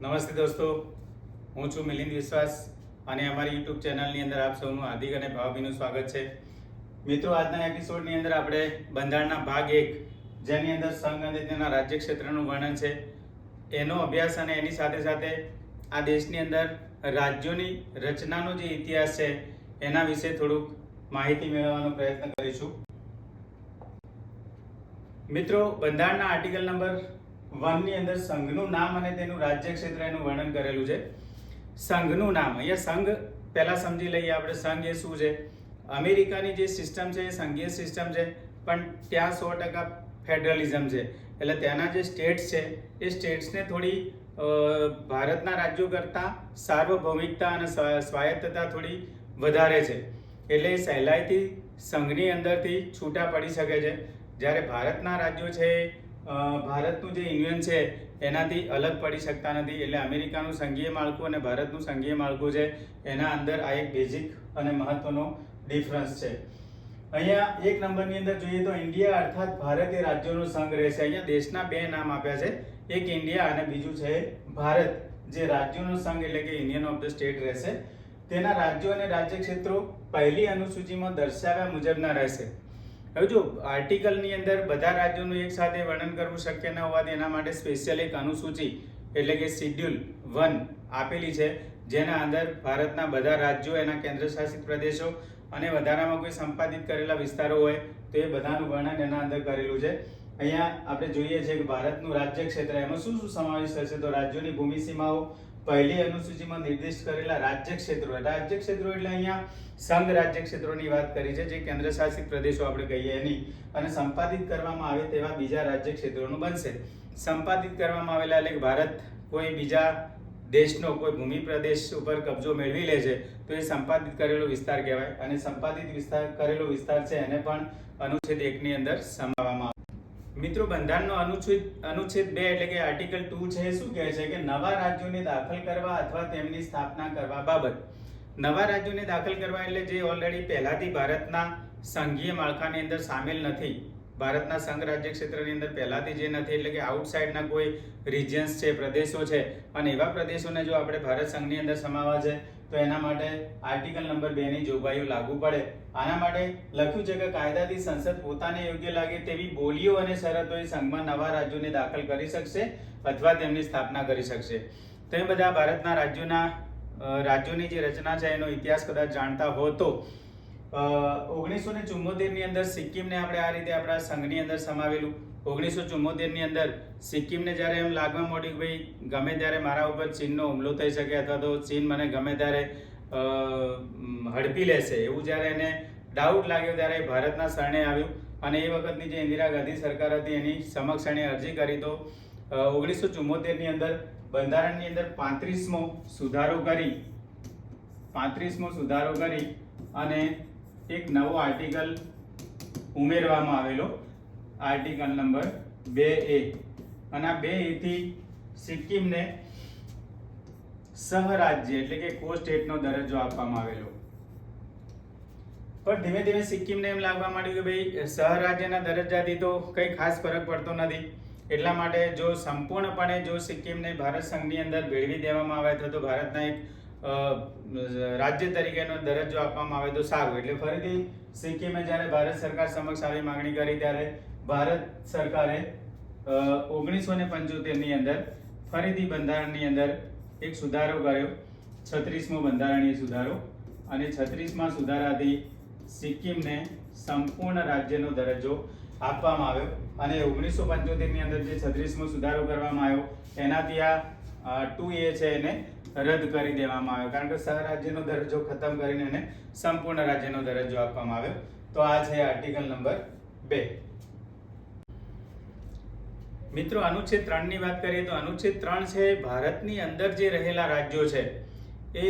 નમસ્તે દોસ્તો, હું છું મિલિંદ વિશ્વાસ અને અમારી યુટ્યુબ ચેનલની અંદર આપ સૌનું હાર્દિક અને ભાવભીનું સ્વાગત છે. મિત્રો, આજના એપિસોડની અંદર આપણે બંધારણના ભાગ 1, જેની અંદર સંઘ અને તેના રાજ્ય ક્ષેત્રનું વર્ણન છે, એનો અભ્યાસ અને એની સાથે સાથે આ દેશની અંદર રાજ્યોની રચનાનો જે ઇતિહાસ છે એના વિશે થોડુંક માહિતી મેળવવાનો પ્રયત્ન કરીશું. મિત્રો, બંધારણના આર્ટિકલ નંબર 1 ની અંદર સંઘનું નામ અને તેનું રાજ્ય ક્ષેત્ર એનું વર્ણન કરેલું છે. સંઘનું નામ, અહીંયા સંઘ પહેલા સમજી લઈએ આપણે. સંઘ એ શું છે? અમેરિકાની જે સિસ્ટમ છે એ સંઘીય સિસ્ટમ છે, પણ ત્યાં 100% ફેડરલિઝમ છે. એટલે ત્યાંના જે સ્ટેટ્સ છે એ સ્ટેટ્સને થોડી ભારતના રાજ્યો કરતાં સાર્વભૌમિકતા અને સ્વાયત્તતા થોડી વધારે છે. એટલે એ સહેલાઈથી સંઘની અંદરથી છૂટા પડી શકે છે. જ્યારે ભારતના રાજ્યો છે, ભારતનું જે યુનિયન છે એનાથી અલગ પડી શકતા નથી. એટલે અમેરિકાનું સંઘીય માળખું અને ભારતનું સંઘીય માળખું છે, એના અંદર આ એક બેઝિક અને મહત્વનો ડિફરન્સ છે. અહીંયા 1 નંબરની અંદર જોઈએ તો ઇન્ડિયા અર્થાત ભારત એ રાજ્યોનો સંઘ રહેશે. અહીંયા દેશના 2 નામ આપ્યા છે, એક ઇન્ડિયા અને બીજું છે ભારત, જે રાજ્યોનો સંઘ એટલે કે યુનિયન ઓફ ધ સ્ટેટ રહેશે. તેના રાજ્યો અને રાજ્ય ક્ષેત્રો પહેલી અનુસૂચિમાં દર્શાવ્યા મુજબના રહેશે. હવે જો આર્ટિકલની અંદર બધા રાજ્યોનું એક સાથે વર્ણન કરવું શક્ય ન હોવાથી એના માટે સ્પેશિયલ એક અનુસૂચિ એટલે કે શિડ્યુલ 1 આપેલી છે, જેના અંદર ભારતના બધા રાજ્યો, એના કેન્દ્રશાસિત પ્રદેશો અને વધારામાં કોઈ સંપાદિત કરેલા વિસ્તારો હોય તો એ બધાનું વર્ણન એના અંદર કરેલું છે. અહીંયા આપણે જોઈએ છીએ કે ભારતનું રાજ્ય ક્ષેત્ર, એમાં શું શું સમાવેશ થશે? તો રાજ્યોની ભૂમિ સીમાઓ પહેલી અનુસૂચિમાં નિર્દિષ્ટ કરેલા રાજ્ય ક્ષેત્રો. રાજ્ય ક્ષેત્રો એટલે અહીંયા સંઘ રાજ્ય ક્ષેત્રોની વાત કરી છે, જે કેન્દ્રશાસિત પ્રદેશો આપણે કહીએ એની, અને સંપાદિત કરવામાં આવે તેવા બીજા રાજ્ય ક્ષેત્રોનું બનશે. સંપાદિત કરવામાં આવેલા એટલે ભારત કોઈ બીજા દેશનો કોઈ ભૂમિ પ્રદેશ ઉપર કબજો મેળવી લે છે તો એ સંપાદિત કરેલો વિસ્તાર કહેવાય, અને સંપાદિત કરેલો વિસ્તાર છે એને પણ અનુચ્છેદ 1 ની અંદર સમાવવામાં આવે. મિત્રો, બંધારણનો અનુચ્છેદ 2 એટલે કે આર્ટિકલ 2 છે, શું કહે છે કે નવા રાજ્યોને દાખલ કરવા અથવા તેમની સ્થાપના કરવા બાબત. નવા રાજ્યોને દાખલ કરવા એટલે જે ઓલરેડી પહેલાથી ભારતના સંઘીય માળખાની અંદર સામેલ નથી, ભારતના સંઘ રાજ્ય ક્ષેત્રની અંદર પહેલાથી જે નથી, એટલે કે આઉટસાઇડના કોઈ રિજિયન્સ છે, પ્રદેશો છે, અને એવા પ્રદેશોને જો આપણે ભારત સંઘની અંદર સમાવવા છે તો એના માટે આર્ટિકલ નંબર 2 ની જોગવાઈઓ લાગુ પડે. આના માટે લખ્યું છે કે કાયદાથી સંસદ પોતાને યોગ્ય લાગે તેવી બોલીઓ અને શરતોએ સંઘમાં નવા રાજ્યોને દાખલ કરી શકશે અથવા તેમની સ્થાપના કરી શકશે. તો એ બધા ભારતના રાજ્યોની જે રચના છે એનો ઇતિહાસ કદાચ જાણતા હો તો 1974 ની અંદર સિક્કિમને આપણે આ રીતે આપણા સંઘની અંદર સમાવેલું. 1974 ની અંદર સિક્કિમને જ્યારે એમ લાગવા માંડ્યું કે ભાઈ ગમે ત્યારે મારા ઉપર ચીનનો હુમલો થઈ શકે અથવા તો ચીન મને ગમે ત્યારે હડપી લેશે, એવું જ્યારે એને ડાઉટ લાગ્યો ત્યારે ભારતના શરણે આવ્યું. અને એ વખતની જે ઇન્દિરા ગાંધી સરકાર હતી એની સમક્ષ એણે અરજી કરી. તો 1974 ની અંદર બંધારણની અંદર 35મો સુધારો કરી અને એક નવો આર્ટિકલ ઉમેરવામાં આવેલો, આર્ટિકલ નંબર 2A. અને આ 2A થી સિક્કિમને સહરાજ્ય એટલે કે કો સ્ટેટનો દરજ્જો આપવામાં આવેલો. પણ ધીમે ધીમે સિક્કિમને એમ લાગવા માંડ્યું કે ભાઈ સહરાજ્યના દરજ્જાથી તો કંઈ ખાસ ફરક પડતો નથી, એટલા માટે જો સંપૂર્ણપણે જો સિક્કિમને ભારત સંઘની અંદર ભેળવી દેવામાં આવે તો ભારતના એક રાજ્ય તરીકેનો દરજ્જો આપવામાં આવે તો સારું. એટલે ફરીથી સિક્કિમે જ્યારે ભારત સરકાર સમક્ષ આવી માંગણી કરી ત્યારે ભારત સરકારે 1975 ની અંદર ફરીથી બંધારણની અંદર એક સુધારો કર્યો, 36મો બંધારણીય સુધારો. અને 36મા સુધારાથી સિક્કિમને સંપૂર્ણ રાજ્યનો દરજ્જો આપવામાં આવ્યો. અને 1975 ની અંદર જે 36મો સુધારો કરવામાં આવ્યો એનાથી આ 2A છે એને રદ કરી દેવામાં આવ્યો, કારણ કે સહરાજ્યનો દરજ્જો ખતમ કરીને એને સંપૂર્ણ રાજ્યનો દરજ્જો આપવામાં આવ્યો. તો આ છે આર્ટિકલ નંબર 2. મિત્રો, અનુચ્છેદ 3 ની વાત કરીએ તો અનુચ્છેદ 3 છે ભારતની અંદર જે રહેલા રાજ્યો છે એ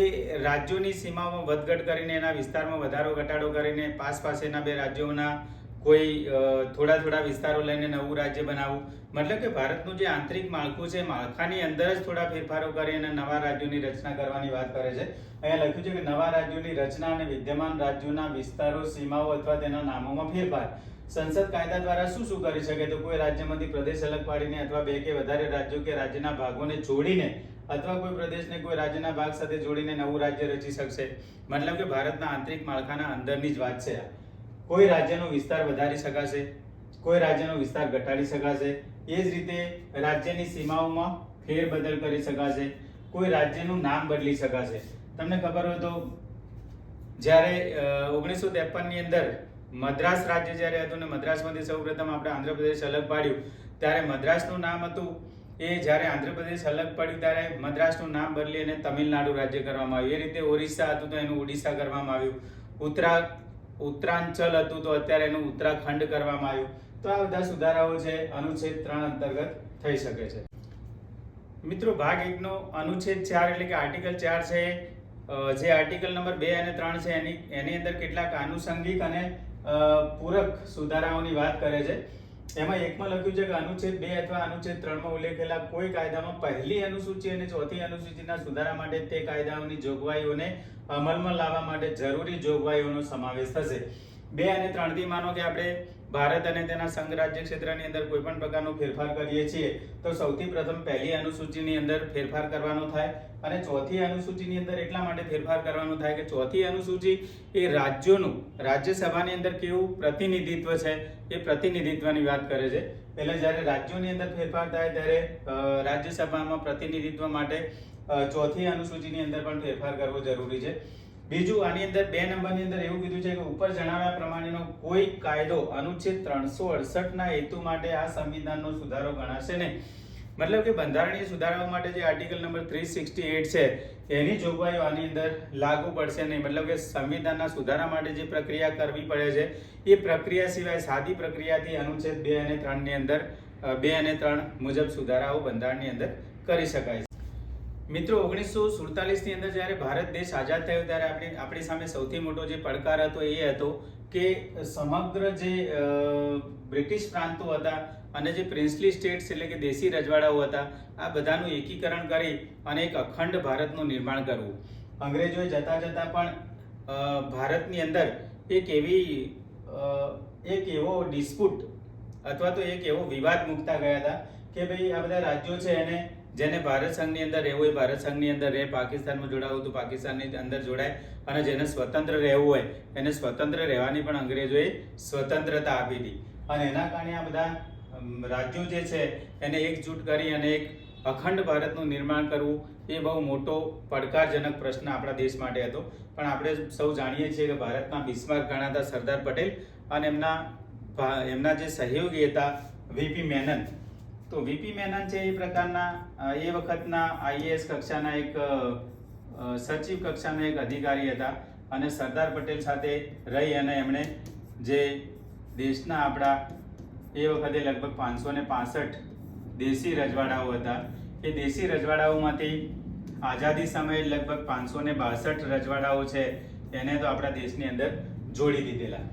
રાજ્યોની સીમાઓમાં વધઘટ કરીને એના વિસ્તારમાં વધારો ઘટાડો કરીને પાસેના 2 રાજ્યોના કોઈ થોડા વિસ્તારો લઈને નવું રાજ્ય બનાવવું. મતલબ કે ભારતનું જે આંતરિક માળખું છે, માળખાની અંદર જ થોડા ફેરફારો કરી અને નવા રાજ્યોની રચના કરવાની વાત કરે છે. અહીંયા લખ્યું છે કે નવા રાજ્યોની રચના અને વિદ્યમાન રાજ્યોના વિસ્તારો, સીમાઓ અથવા તેના નામોમાં ફેરફાર. સંસદ કાયદા દ્વારા શું કરી શકે? તો કોઈ રાજ્યમાંથી પ્રદેશ અલગ પાડીને અથવા 2 કે વધારે રાજ્યો કે રાજ્યના ભાગોને જોડીને અથવા કોઈ પ્રદેશને કોઈ રાજ્યના ભાગ સાથે જોડીને નવું રાજ્ય રચી શકશે. મતલબ કે ભારતના આંતરિક માળખાના અંદરની જ વાત છે. કોઈ રાજ્યનો વિસ્તાર વધારી શકાશે, કોઈ રાજ્યનો વિસ્તાર ઘટાડી શકાશે. એ જ રીતે રાજ્યની સીમાઓમાં ફેરબદલ કરી શકાશે, કોઈ રાજ્યનું નામ બદલી શકાશે. તમને ખબર હોય તો જ્યારે 1953 ની અંદર મદ્રાસ રાજ્ય જ્યારે હતું ને મદ્રાસમાંથી સૌપ્રથમ આપણે આંધ્રપ્રદેશ અલગ પાડ્યું, ત્યારે મદ્રાસનું નામ હતું એ જ્યારે આંધ્રપ્રદેશ અલગ પડ્યું ત્યારે મદ્રાસનું નામ બદલી અને તમિલનાડુ રાજ્ય કરવામાં આવ્યું. એ રીતે ઓરિસ્સા હતું તો એનું ઓડિશા કરવામાં આવ્યું, ઉત્તરાંચલ હતું તો અત્યારે એનું ઉત્તરાખંડ કરવામાં આવ્યું. તો આ બધા સુધારાઓ છે અનુચ્છેદ 3 અંતર્ગત થઈ શકે છે. મિત્રો, ભાગ 1 નો અનુચ્છેદ 4 એટલે કે આર્ટિકલ 4 છે, જે આર્ટિકલ નંબર 2 અને 3 છે એની અંદર કેટલાક આનુષંગિક અને પૂરક સુધારાઓની વાત કરે છે. એમાં એકમાં લખ્યું છે કે અનુચ્છેદ 2 અથવા અનુચ્છેદ 3 માં ઉલ્લેખેલા કોઈ કાયદામાં પહેલી અનુસૂચિ અને ચોથી અનુસૂચિના સુધારા માટે તે કાયદાઓની જોગવાઈઓને અમલમાં લાવવા માટે જરૂરી જોગવાઈઓનો સમાવેશ થશે. 2 અને 3 થી માનો કે આપણે ભારત અને તેના સંઘ રાજ્ય ક્ષેત્રની અંદર કોઈ પણ પ્રકારનો ફેરફાર કરીએ છીએ તો સૌથી પ્રથમ પહેલી અનુસૂચિની અંદર ફેરફાર કરવાનો થાય અને ચોથી અનુસૂચિની અંદર એટલા માટે ફેરફાર કરવાનો થાય કે ચોથી અનુસૂચિ એ રાજ્યોનું રાજ્યસભાની અંદર કેવું પ્રતિનિધિત્વ છે એ પ્રતિનિધિત્વની વાત કરે છે. એટલે જ્યારે રાજ્યોની અંદર ફેરફાર થાય ત્યારે રાજ્યસભામાં પ્રતિનિધિત્વ માટે ચોથી અનુસૂચિની અંદર પણ ફેરફાર કરવો જરૂરી છે. બીજું, આની અંદર 2 નંબરની અંદર એવું કીધું છે કે ઉપર જણાવ્યા પ્રમાણેનો કોઈ કાયદો અનુચ્છેદ 368 ના હેતુ માટે આ સંવિધાનનો સુધારો ગણાશે નહીં. મતલબ કે બંધારણીય સુધારાઓ માટે જે આર્ટિકલ નંબર 368 છે એની જોગવાઈઓ આની અંદર લાગુ પડશે નહીં. મતલબ કે સંવિધાનના સુધારા માટે જે પ્રક્રિયા કરવી પડે છે એ પ્રક્રિયા સિવાય સાદી પ્રક્રિયાથી અનુચ્છેદ 2 અને 3 ની અંદર 2 અને 3 મુજબ સુધારાઓ બંધારણની અંદર કરી શકાય છે. મિત્રો, 1947 ની અંદર જ્યારે ભારત દેશ આઝાદ થયો ત્યારે આપણી સામે સૌથી મોટો જે પડકાર હતો એ હતો કે સમગ્ર જે બ્રિટિશ પ્રાંતો હતા અને જે પ્રિન્સલી સ્ટેટ્સ એટલે કે દેશી રજવાડાઓ હતા આ બધાનું એકીકરણ કરી અને એક અખંડ ભારતનું નિર્માણ કરવું. અંગ્રેજોએ જતા જતા પણ ભારતની અંદર એક એવો ડિસ્પ્યુટ અથવા તો એક એવો વિવાદ મૂકતા ગયા હતા કે ભાઈ આ બધા રાજ્યો છે એને જેને ભારત સંઘની અંદર રહેવું હોય ભારત સંઘની અંદર રહે, પાકિસ્તાનમાં જોડાવું તો પાકિસ્તાનની અંદર જોડાય અને જેને સ્વતંત્ર રહેવું હોય એને સ્વતંત્ર રહેવાની પણ અંગ્રેજોએ સ્વતંત્રતા આપી હતી. અને એના કારણે આ બધા રાજ્યો જે છે એને એકજૂટ કરી અને એક અખંડ ભારતનું નિર્માણ કરવું એ બહુ મોટો પડકારજનક પ્રશ્ન આપણા દેશ માટે હતો. પણ આપણે સૌ જાણીએ છીએ કે ભારતના બિસ્માર્ક ગણાતા સરદાર પટેલ અને એમના જે સહયોગી હતા વીપી મેનન. તો વીપી મેનન છે એ પ્રકારના એ વખતના આઈએએસ કક્ષાના એક સચિવ કક્ષાના એક અધિકારી હતા અને સરદાર પટેલ સાથે રહી અને એમણે જે દેશના આપણા એ વખતે લગભગ 565 દેશી રજવાડાઓ હતા એ દેશી રજવાડાઓમાંથી આઝાદી સમયે લગભગ 562 રજવાડાઓ છે એને તો આપણા દેશની અંદર જોડી દીધેલા.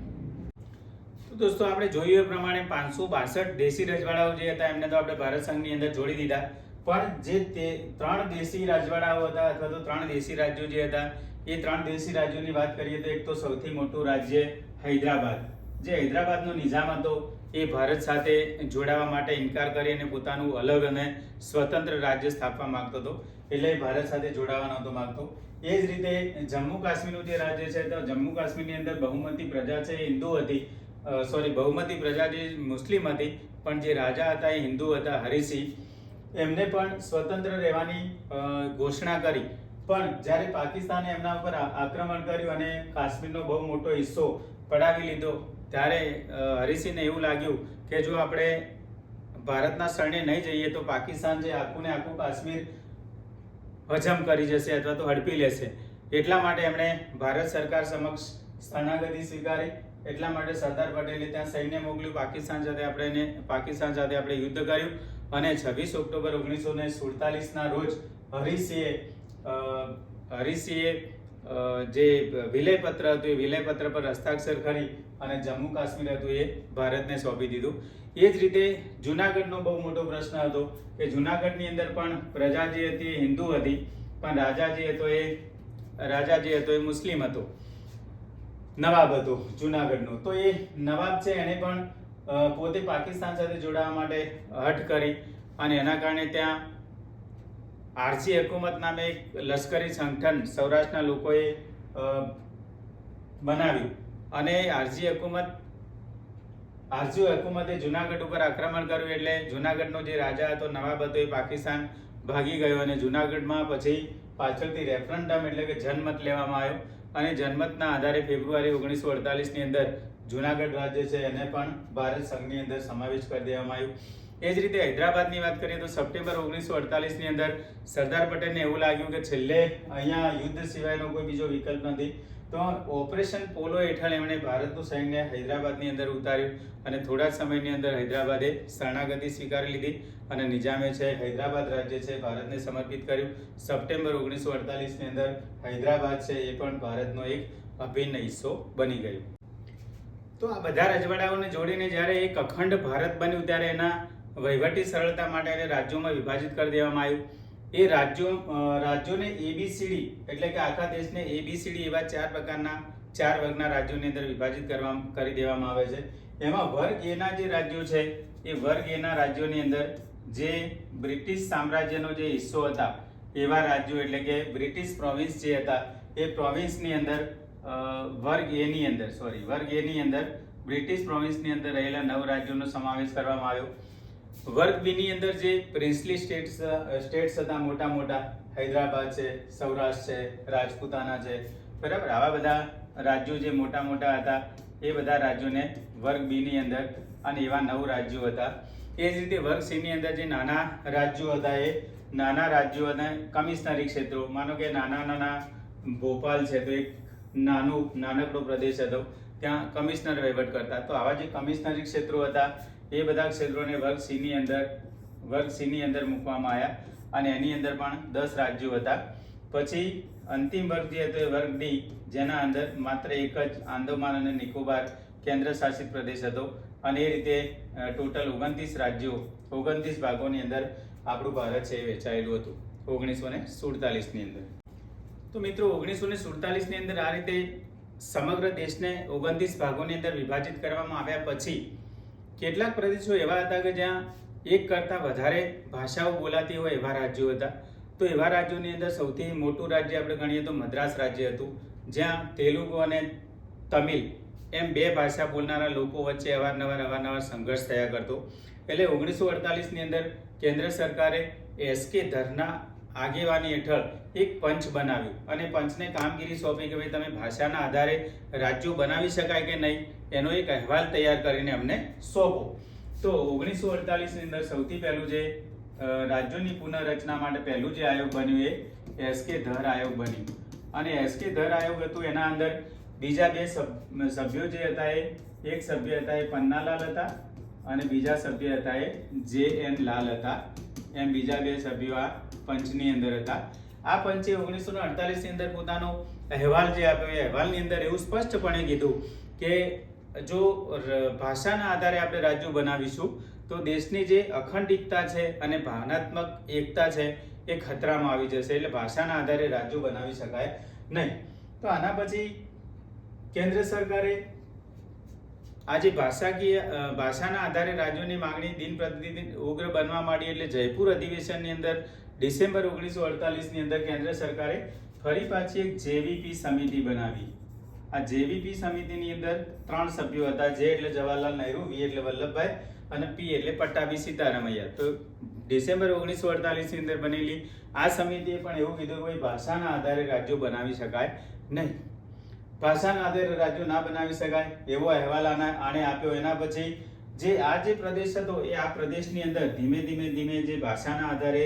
તો દોસ્તો, આપણે જોયું એ પ્રમાણે 562 દેશી રજવાડાઓ જે હતા એમને તો આપણે ભારત સંઘની અંદર જોડી દીધા. પણ જે 3 દેશી રજવાડાઓ હતા અથવા તો 3 દેશી રાજ્યો જે હતા એ 3 દેશી રાજ્યોની વાત કરીએ તો એક તો સૌથી મોટું રાજ્ય હૈદરાબાદ, જે હૈદરાબાદનો નિઝામ હતો એ ભારત સાથે જોડાવા માટે ઇનકાર કરી અને પોતાનું અલગ અને સ્વતંત્ર રાજ્ય સ્થાપવા માંગતો હતો. એટલે ભારત સાથે જોડાવા નહોતો માંગતો. એ જ રીતે જમ્મુ કાશ્મીરનું જે રાજ્ય છે તો જમ્મુ કાશ્મીરની અંદર બહુમતી પ્રજા છે એ હિન્દુ હતી, બહુમતી પ્રજા જે મુસ્લિમ હતી પણ જે રાજા હતા એ હિન્દુ હતા, હરિસિંહ. એમને પણ સ્વતંત્ર રહેવાની ઘોષણા કરી. પણ જ્યારે પાકિસ્તાને એમના ઉપર આક્રમણ કર્યું અને કાશ્મીરનો બહુ મોટો હિસ્સો પડાવી લીધો ત્યારે હરિસિંહને એવું લાગ્યું કે જો આપણે ભારતના શરણે નહીં જઈએ તો પાકિસ્તાન જે આખું ને આખું કાશ્મીર હજમ કરી જશે અથવા તો હડપી લેશે. એટલા માટે એમણે ભારત સરકાર સમક્ષ શરણાગતિ સ્વીકારી. એટલા માટે સરદાર પટેલે ત્યાં સૈન્ય મોકલ્યું પાકિસ્તાન સાથે આપણે યુદ્ધ કર્યું અને 26 ઓક્ટોબર 1947 ના રોજ હરિસિંહે જે વિલયપત્ર હતું એ વિલયપત્ર પર હસ્તાક્ષર કરી અને જમ્મુ કાશ્મીર હતું એ ભારતને સોંપી દીધું. એ જ રીતે જુનાગઢનો બહુ મોટો પ્રશ્ન હતો કે જુનાગઢની અંદર પણ પ્રજા જે હતી એ હિન્દુ હતી પણ રાજા જે હતો એ મુસ્લિમ હતો, નવાબ હતો જુનાગઢનો. તો એ નવાબ છે એને પણ પોતે પાકિસ્તાન સાથે જોડાવા માટે હઠ કરી અને એના કારણે ત્યાં આરજી હુકુમત નામે એક લશ્કરી સંગઠન સૌરાષ્ટ્રના લોકોએ બનાવ્યું અને આરજી હુકુમતે જુનાગઢ ઉપર આક્રમણ કર્યું એટલે જુનાગઢનો જે રાજા હતો નવાબ હતો એ પાકિસ્તાન ભાગી ગયો અને જુનાગઢમાં પછી પાછળથી રેફરન્ડમ એટલે કે જનમત લેવામાં આવ્યો અને જનમતના આધારે ફેબ્રુઆરી 1948ની અંદર જુનાગઢ રાજ્ય છે એને પણ ભારત સંઘની અંદર સમાવેશ કરી દેવામાં આવ્યું. એ જ રીતે હૈદરાબાદની વાત કરીએ તો સપ્ટેમ્બર 1948ની અંદર સરદાર પટેલને એવું લાગ્યું કે છેલ્લે અહીંયા યુદ્ધ સિવાયનો કોઈ બીજો વિકલ્પ નથી, તો ઓપરેશન પોલો હેઠળ એમણે ભારતનું સૈન્ય હૈદરાબાદની અંદર ઉતાર્યું અને થોડા સમયની અંદર હૈદરાબાદે શરણાગતિ સ્વીકારી લીધી અને નિજામે છે હૈદરાબાદ રાજ્ય છે ભારતને સમર્પિત કર્યું. સપ્ટેમ્બર 1948ની અંદર હૈદરાબાદ છે એ પણ ભારતનો એક અભિન્ન હિસ્સો બની ગયું. તો આ બધા રજવાડાઓને જોડીને જ્યારે એક અખંડ ભારત બન્યું ત્યારે એના વહીવટી સરળતા માટે એને રાજ્યોમાં વિભાજિત કરી દેવામાં આવ્યું. એ રાજ્યોને એબીસીડી એટલે કે આખા દેશને એબીસીડી એવા ચાર વર્ગના રાજ્યોની અંદર વિભાજિત કરી દેવામાં આવે છે. એમાં વર્ગ એના જે રાજ્યો છે એ વર્ગ એના રાજ્યોની અંદર જે બ્રિટિશ સામ્રાજ્યનો જે હિસ્સો હતા એવા રાજ્યો એટલે કે બ્રિટિશ પ્રોવિન્સ જે હતા એ પ્રોવિન્સની અંદર વર્ગ એની અંદર બ્રિટિશ પ્રોવિન્સની અંદર રહેલા 9 રાજ્યોનો સમાવેશ કરવામાં આવ્યો. વર્ગ બીની અંદર જે પ્રિન્સલી સ્ટેટ્સ હતા મોટા હૈદરાબાદ છે, સૌરાષ્ટ્ર છે, રાજપૂતાના છે, બરાબર, આવા બધા રાજ્યો જે મોટા હતા એ બધા રાજ્યોને વર્ગ બીની અંદર અને એવા 9 રાજ્યો હતા. એ જ રીતે વર્ગ સીની અંદર જે નાના રાજ્યો હતા એ નાના રાજ્યો અને કમિશનરી ક્ષેત્રો, માનો કે નાના ભોપાલ છે તો એક નાનકડો પ્રદેશ હતો, ત્યાં કમિશનર વહીવટ કરતા. તો આવા જે કમિશનરી ક્ષેત્રો હતા એ બધા ક્ષેત્રોને વર્ગ સીની અંદર મૂકવામાં આવ્યા અને એની અંદર પણ 10 રાજ્યો હતા. પછી અંતિમ વર્ગ જે હતો એ વર્ગ ડી, જેના અંદર માત્ર એક જ આંદામાન અને નિકોબાર કેન્દ્ર શાસિત પ્રદેશ હતો અને એ રીતે ટોટલ 29 રાજ્યો 29 ભાગોની અંદર આપણું ભારત છે એ વહેંચાયેલું હતું 1947ની અંદર. તો મિત્રો 1947ની અંદર આ રીતે સમગ્ર દેશને 29 ભાગોની અંદર વિભાજિત કરવામાં આવ્યા પછી કેટલાક પ્રદેશો એવા હતા કે જ્યાં એક કરતાં વધારે ભાષાઓ બોલાતી હોય એવા રાજ્યો હતા. તો એવા રાજ્યોની અંદર સૌથી મોટું રાજ્ય આપણે ગણીએ તો મદ્રાસ રાજ્ય હતું, જ્યાં તેલુગુ અને તમિલ એમ 2 ભાષા બોલનારા લોકો વચ્ચે અવારનવાર સંઘર્ષ થયા કરતો. એટલે 1948ની અંદર કેન્દ્ર સરકારે એસકે ધરના આગેવાની હેઠળ એક પંચ બનાવ્યું અને પંચને કામગીરી સોંપી કે ભાઈ તમે ભાષાના આધારે રાજ્યો બનાવી શકાય કે નહીં એનો એક અહેવાલ તૈયાર કરીને અમને સોંપો. તો 1948ની અંદર સૌથી પહેલું જે રાજ્યોની પુનઃરચના માટે પહેલું જે આયોગ બન્યું એ એસકે ધર આયોગ બન્યું અને એસકે ધર આયોગ હતું. એના અંદર બીજા 2 સભ્યો જે હતા એક સભ્ય હતા એ પન્નાલાલ હતા અને બીજા સભ્ય હતા એ JN લાલ હતા. એમ બીજા 2 સભ્યો આ પંચની અંદર હતા. આ પંચે 1948ની અંદર પોતાનો અહેવાલ જે આપ્યો એ અહેવાલની અંદર એવું સ્પષ્ટપણે કીધું કે જો ભાષાના આધારે આપણે રાજ્યો બનાવીશું તો દેશની જે અખંડિતતા છે અને ભાવનાત્મક એકતા છે એ ખતરામાં આવી જશે. એટલે ભાષાના આધારે રાજ્યો બનાવી શકાય નહીં. તો આના પછી કેન્દ્ર સરકારે આ જે ભાષાના આધારે રાજ્યોની માંગણી દિન પ્રતિદિન ઉગ્ર બનવા માંડી એટલે જયપુર અધિવેશનની અંદર ડિસેમ્બર 1948ની અંદર કેન્દ્ર સરકારે ફરી પાછી એક જેવીપી સમિતિ બનાવી. આ જેવીપી સમિતિની અંદર 3 સભ્યો હતા, જે એટલે જવાહરલાલ નહેરુ, વી એટલે વલ્લભભાઈ અને પી એટલે પટ્ટાભી સીતારામૈયા. તો ડિસેમ્બર 1948ની અંદર બનેલી આ સમિતિએ પણ એવું કીધું કે ભાઈ ભાષાના આધારે રાજ્યો બનાવી શકાય નહીં. ભાષાના આધારે રાજ્યો ના બનાવી શકાય એવો અહેવાલ આણે આપ્યો. એના પછી જે પ્રદેશ હતો એ આ પ્રદેશની અંદર ધીમે જે ભાષાના આધારે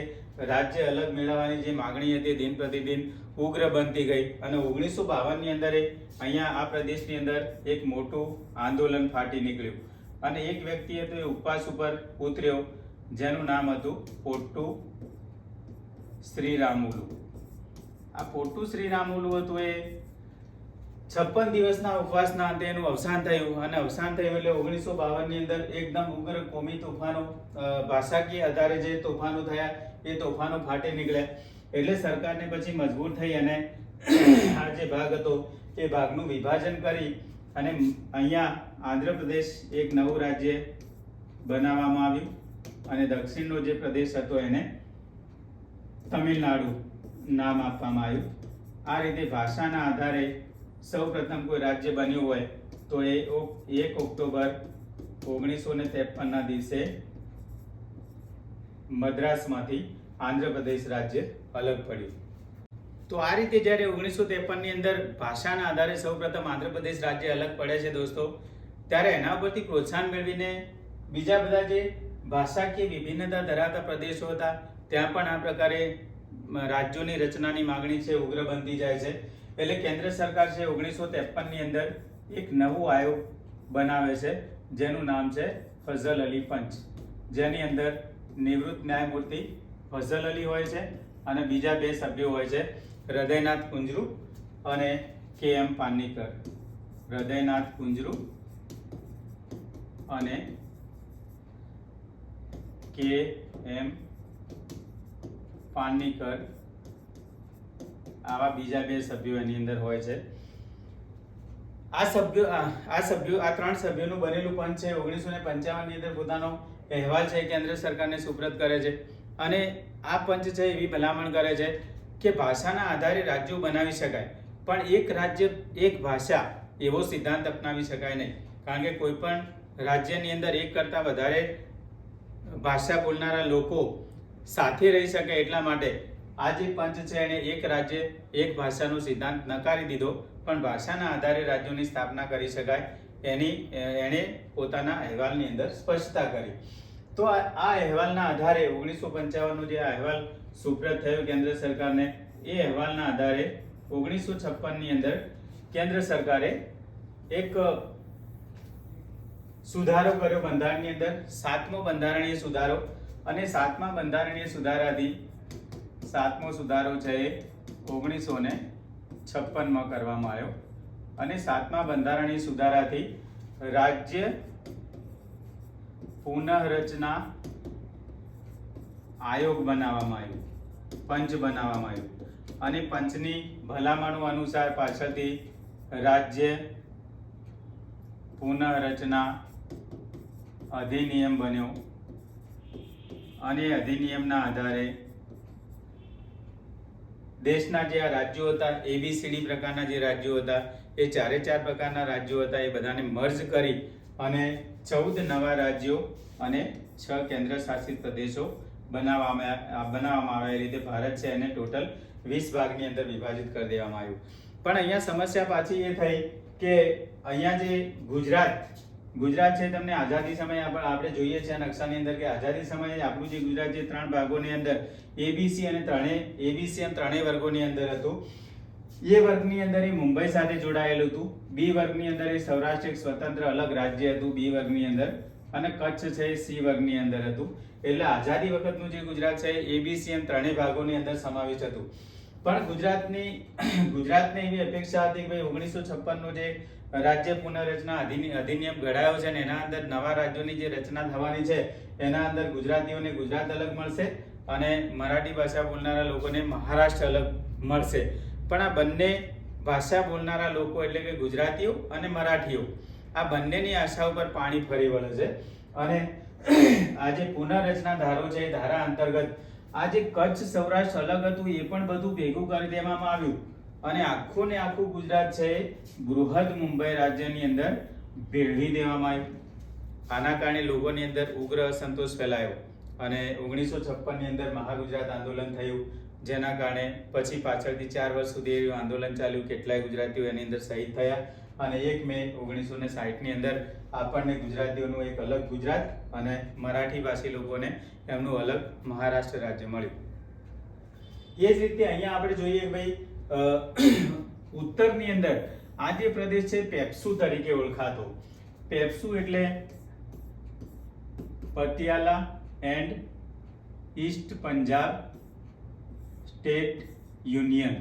રાજ્ય અલગ મેળવવાની જે માગણી હતી દિન પ્રતિદિન ઉગ્ર બનતી ગઈ અને 1952ની અંદર અહીંયા આ પ્રદેશની અંદર એક મોટું આંદોલન ફાટી નીકળ્યું અને એક વ્યક્તિ હતો એ ઉપવાસ ઉપર ઉતર્યો, જેનું નામ હતું પોટ્ટુ શ્રીરામુલુ. આ પોટ્ટુ શ્રીરામુલુ હતું એ 56 દિવસના ઉપવાસના અંતે એનું અવસાન થયું અને અવસાન થયું એટલે 1952ની અંદર એકદમ ઉગ્ર કોમી તોફાનો, ભાષાકીય આધારે જે તોફાનો થયા એ તોફાનો ફાટી નીકળ્યા. એટલે સરકારને પછી મજબૂર થઈ અને આ જે ભાગ હતો એ ભાગનું વિભાજન કરી અને અહીંયા આંધ્રપ્રદેશ એક નવું રાજ્ય બનાવવામાં આવ્યું અને દક્ષિણનો જે પ્રદેશ હતો એને તમિલનાડુ નામ આપવામાં આવ્યું. આ રીતે ભાષાના આધારે સૌપ્રથમ કોઈ રાજ્ય બન્યું હોય તો એ 1 ઓક્ટોબર 1953ના દિવસે મદ્રાસમાંથી આંધ્રપ્રદેશ રાજ્ય અલગ પડ્યું. તો આ રીતે જ્યારે 1953ની અંદર ભાષાના આધારે સૌપ્રથમ આંધ્રપ્રદેશ રાજ્ય અલગ પડે છે દોસ્તો, ત્યારે એના પરથી પ્રોત્સાહન મેળવીને બીજા બધા જે ભાષાકીય વિભિન્નતા ધરાવતા પ્રદેશો હતા ત્યાં પણ આ પ્રકારે રાજ્યોની રચનાની માંગણી છે ઉગ્ર બનતી જાય છે. એટલે કેન્દ્ર સરકાર છે 1953ની અંદર એક નવું આયોગ બનાવે છે જેનું નામ છે ફઝલ અલી પંચ, જેની અંદર નિવૃત્ત ન્યાયમૂર્તિ ફઝલ અલી હોય છે અને બીજા 2 સભ્યો હોય છે, હૃદયનાથ કુંજરુ અને KM પાનીકર. હૃદયનાથ કુંજરુ અને KM પાનીકર આવા બીજા 2 સભ્યો એની અંદર હોય છે. આ 3 સભ્યોનું બનેલું પંચ છે 1955ની અંદર પોતાનો અહેવાલ છે કેન્દ્ર સરકારને સુપ્રત કરે છે અને આ પંચ છે એવી ભલામણ કરે છે કે ભાષાના આધારે રાજ્યો બનાવી શકાય, પણ એક રાજ્ય એક ભાષા એવો સિદ્ધાંત અપનાવી શકાય નહીં, કારણ કે કોઈ પણ રાજ્યની અંદર એક કરતાં વધારે ભાષા બોલનારા લોકો સાથે રહી શકે એટલા માટે આ જે પંચ છે એને એક રાજ્ય એક ભાષાનો સિદ્ધાંત નકારી દીધો, પણ ભાષાના આધારે રાજ્યોની સ્થાપના કરી શકાય એણે પોતાના અહેવાલની અંદર સ્પષ્ટતા કરી. તો આ અહેવાલના આધારે 1955નો જે અહેવાલ સુપ્રત થયો કેન્દ્ર સરકારને, એ અહેવાલના આધારે 1956ની અંદર કેન્દ્ર સરકારે એક સુધારો કર્યો બંધારણની અંદર, 7મો બંધારણીય સુધારો. અને 7મા બંધારણીય સુધારાથી 7મો સુધારો છે એ 1956માં કરવામાં આવ્યો અને 7મા બંધારણીય સુધારાથી રાજ્ય પુનઃરચના આયોગ બનાવવામાં આવ્યું, પંચ બનાવવામાં આવ્યું અને પંચની ભલામણો અનુસાર પાછળથી રાજ્ય પુનઃરચના અધિનિયમ બન્યો અને અધિનિયમના આધારે દેશના જે આ રાજ્યો હતા ABCD પ્રકારના જે રાજ્યો હતા એ 4 પ્રકારના રાજ્યો હતા એ બધાને મર્જ કરી અને 14 નવા રાજ્યો અને 6 કેન્દ્ર શાસિત પ્રદેશો બનાવવામાં આવ્યા. એ રીતે ભારત છે એને ટોટલ 20 ભાગની અંદર વિભાજિત કરી દેવામાં આવ્યું. પણ અહીંયા સમસ્યા પાછી એ થઈ કે અહીંયા જે ગુજરાત છે, તમને આઝાદી સમયે આપણે જોઈએ છીએ નકશાની અંદર કે આઝાદી સમયે આપણું જે ગુજરાત જે 3 ભાગોની અંદર ABC અને ત્રણેય વર્ગોની અંદર હતું. એ વર્ગની અંદર એ મુંબઈ સાથે જોડાયેલું હતું. B વર્ગની અંદર એ સૌરાષ્ટ્ર એક સ્વતંત્ર અલગ રાજ્ય હતું B વર્ગની અંદર, અને કચ્છ છે એ C વર્ગની અંદર હતું. એટલે આઝાદી વખતનું જે ગુજરાત છે ABC એમ ત્રણેય ભાગોની અંદર સમાવિષ્ટ હતું. પણ ગુજરાતને એવી અપેક્ષા હતી કે ભાઈ 1956નો જે રાજ્ય પુનઃરચના અધિનિયમ ઘડાયો છે ને એના અંદર નવા રાજ્યોની જે રચના થવાની છે એના અંદર ગુજરાતીઓને ગુજરાત અલગ મળશે અને મરાઠી ભાષા બોલનારા લોકોને મહારાષ્ટ્ર અલગ મળશે. પણ આ બંને ભાષા બોલનારા લોકો એટલે કે ગુજરાતીઓ અને મરાઠીઓ આ બંનેની આશા ઉપર પાણી ફરી વળે છે અને આ જે પુનઃરચના ધારો છે એ ધારા અંતર્ગત આ જે કચ્છ સૌરાષ્ટ્ર અલગ હતું એ પણ બધું ભેગું કરી દેવામાં આવ્યું અને આખું ને આખું ગુજરાત છે બૃહદ મુંબઈ રાજ્યની અંદર ભેળવી દેવામાં આવ્યું. આના કારણે લોકોની અંદર ઉગ્ર અસંતોષ ફેલાયો અને 1956ની અંદર મહાગુજરાત આંદોલન થયું, જેના કારણે પછી પાછળથી 4 વર્ષ સુધી એવું આંદોલન ચાલ્યું. કેટલાય ગુજરાતીઓ એની અંદર શહીદ થયા અને 1 મે 1960ની અંદર આપણને ગુજરાતીઓનું એક અલગ ગુજરાત અને મરાઠી ભાષી લોકોને એમનું અલગ મહારાષ્ટ્ર રાજ્ય મળ્યું. એ જ રીતે અહીંયા આપણે જોઈએ કે ભાઈ ઉત્તરની અંદર આ જે પ્રદેશ છે પેપ્સુ તરીકે ઓળખાતો. પેપ્સુ એટલે Patiala and East Punjab state union.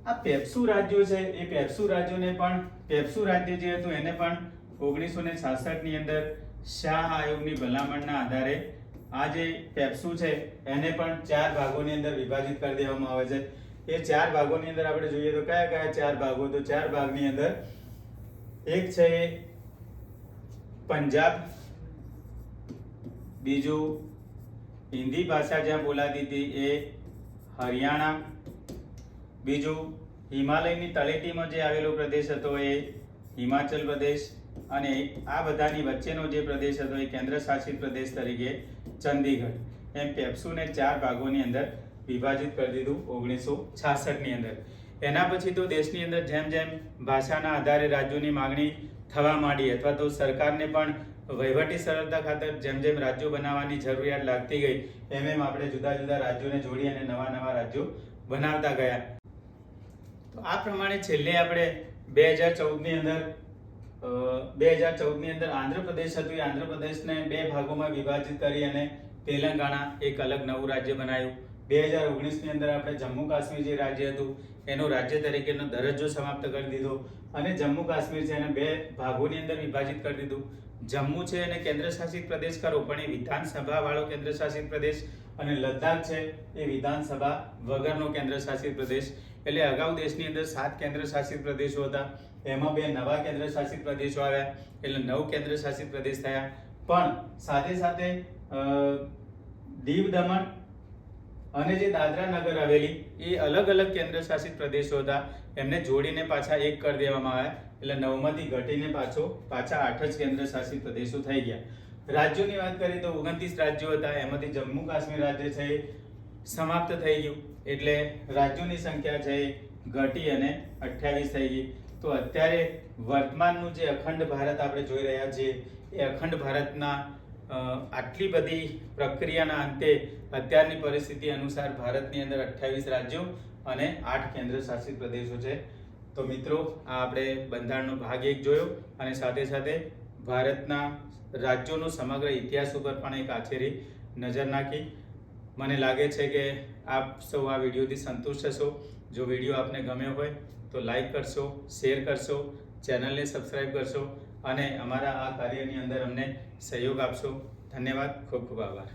આ પેપ્સુ રાજ્યો છે એ પેપ્સુ રાજ્યોને પણ પેપ્સુ રાજ્ય જે હતું એને પણ 1966ની અંદર શાહ આયોગની ભલામણના આધારે આ જે પેપ્સુ છે એને પણ 4 ભાગોની અંદર વિભાજિત કરી દેવામાં આવે છે. એ 4 ભાગોની અંદર આપણે જોઈએ તો કયા 4 ભાગો? તો 4 ભાગની અંદર એક છે પંજાબ, બીજું હિન્દી ભાષા જ્યાં બોલાતી હતી એ હરિયાણા. બીજું હિમાલયની તળેટીમાં જે આવેલો પ્રદેશ હતો એ હિમાચલ પ્રદેશ. અને આ બધાની વચ્ચેનો જે પ્રદેશ હતો એ કેન્દ્ર શાસિત પ્રદેશ તરીકે ચંદીગઢ. એમ પેપ્સુને 4 ભાગોની અંદર વિભાજિત કરી દીધું 1966ની અંદર. એના પછી તો દેશની અંદર જેમ જેમ ભાષાના આધારે રાજ્યોની માગણી થવા માંડી અથવા તો સરકારને પણ વહીવટી સરળતા ખાતર જેમ જેમ રાજ્યો બનાવવાની જરૂરિયાત લાગતી ગઈ એમ એમ આપણે જુદા જુદા રાજ્યોને જોડી અને નવા નવા રાજ્યો બનાવતા ગયા. તો આ પ્રમાણે છેલ્લે આપણે 2014ની અંદર આંધ્રપ્રદેશ હતું. એ આંધ્રપ્રદેશને 2 ભાગોમાં વિભાજિત કરી અને તેલંગાણા એક અલગ નવું રાજ્ય બનાવ્યું. 2019ની અંદર આપણે જમ્મુ કાશ્મીર જે રાજ્ય હતું એનો રાજ્ય તરીકેનો દરજ્જો સમાપ્ત કરી દીધો અને જમ્મુ કાશ્મીર છે એને 2 ભાગોની અંદર વિભાજિત કરી દીધું. જમ્મુ છે એને કેન્દ્ર શાસિત પ્રદેશ કરો પણ એ વિધાનસભા વાળો કેન્દ્ર શાસિત પ્રદેશ, અને લદ્દાખ છે એ વિધાનસભા વગરનો કેન્દ્ર શાસિત પ્રદેશ. એટલે અગાઉ દેશની અંદર 7 કેન્દ્ર શાસિત પ્રદેશો હતા, એમાં 2 નવા કેન્દ્ર શાસિત પ્રદેશો આવ્યા એટલે 9 કેન્દ્ર શાસિત પ્રદેશ થયા. પણ સાથે સાથે દીવ દમણ અને જે દાદરા નગર હવેલી એ અલગ અલગ કેન્દ્ર શાસિત પ્રદેશો હતા, એમને જોડીને પાછા એક કરી દેવામાં આવ્યા એટલે 9માંથી ઘટીને પાછા 8 જ કેન્દ્ર શાસિત પ્રદેશો થઈ ગયા. રાજ્યોની વાત કરીએ તો 29 રાજ્યો હતા, એમાંથી જમ્મુ કાશ્મીર રાજ્ય છે એ સમાપ્ત થઈ ગયું એટલે રાજ્યોની સંખ્યા છે એ ઘટી અને 28 થઈ ગઈ. તો અત્યારે વર્તમાનનું જે અખંડ ભારત આપણે જોઈ રહ્યા છીએ એ અખંડ ભારતના આટલી બધી પ્રક્રિયાના અંતે અત્યારની પરિસ્થિતિ અનુસાર ભારતની અંદર 28 રાજ્યો અને 8 કેન્દ્ર શાસિત પ્રદેશો છે. તો મિત્રો આ આપણે બંધારણનો ભાગ 1 જોયો અને સાથે સાથે ભારતના રાજ્યોનો સમગ્ર ઇતિહાસ ઉપર પણ એક આછેરી નજર નાખી. મને લાગે છે કે આપ સૌ આ વિડીયોથી સંતુષ્ટ હશો. જો વિડીયો આપને ગમ્યો હોય તો લાઈક કરશો, શેર કરશો, ચેનલને સબસ્ક્રાઈબ કરશો અને અમારા આ કાર્યની અંદર અમને સહયોગ આપશો. ધન્યવાદ, ખૂબ ખૂબ આભાર.